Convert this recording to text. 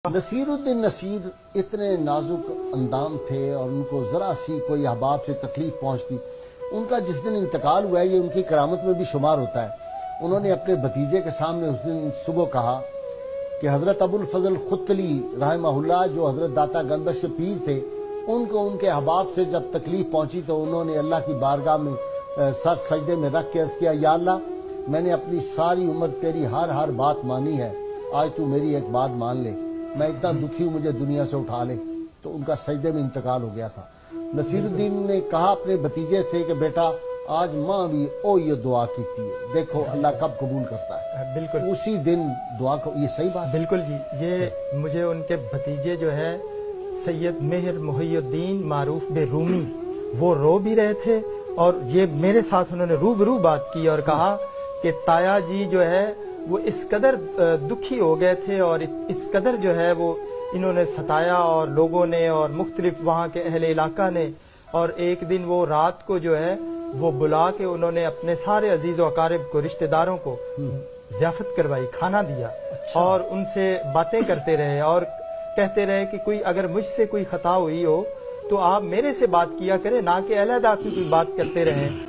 नसीरुद्दीन नसीर इतने नाजुक अंदाम थे और उनको ज़रा सी कोई अहबाब से तकलीफ पहुंचती, उनका जिस दिन इंतकाल हुआ है ये उनकी करामत में भी शुमार होता है। उन्होंने अपने भतीजे के सामने उस दिन सुबह कहा कि हज़रत अबुल फजल खुतली रहमहुल्लाह जो हज़रत दाता गंबश के पीर थे, उनको उनके अहबाब से जब तकलीफ पहुंची तो उन्होंने अल्लाह की बारगाह में सर सजदे में रख के अर्ज़ किया, या अल्लाह मैंने अपनी सारी उम्र तेरी हर बात मानी है, आज तू मेरी एक बात मान ले, मैं इतना दुखी हूँ, मुझे दुनिया से उठा ले। तो उनका सजदे में इंतकाल हो गया था। नसीरुद्दीन ने कहा अपने भतीजे से कि बेटा आज माँ भी ओ ये दुआ की थी, देखो अल्लाह कब कबूल करता है। बिल्कुल उसी दिन दुआ को, ये सही बात। बिल्कुल जी, ये मुझे उनके भतीजे जो है सैयद मेहर मुहियुद्दीन मारूफ बे रूमी, वो रो भी रहे थे और ये मेरे साथ उन्होंने रूबरू बात की और कहा कि ताया जी जो है वो इस कदर दुखी हो गए थे और इस कदर जो है वो इन्होंने सताया और लोगों ने और मुख्तलिफ वहाँ के अहले इलाका ने, और एक दिन वो रात को जो है वो बुला के उन्होंने अपने सारे अजीज व अकारिब को, रिश्तेदारों को ज़ियाफत करवाई, खाना दिया। अच्छा। और उनसे बातें करते रहे और कहते रहे कि कोई अगर मुझसे कोई खता हुई हो तो आप मेरे से बात किया करें, ना कि अलहदा की कोई बात करते रहें।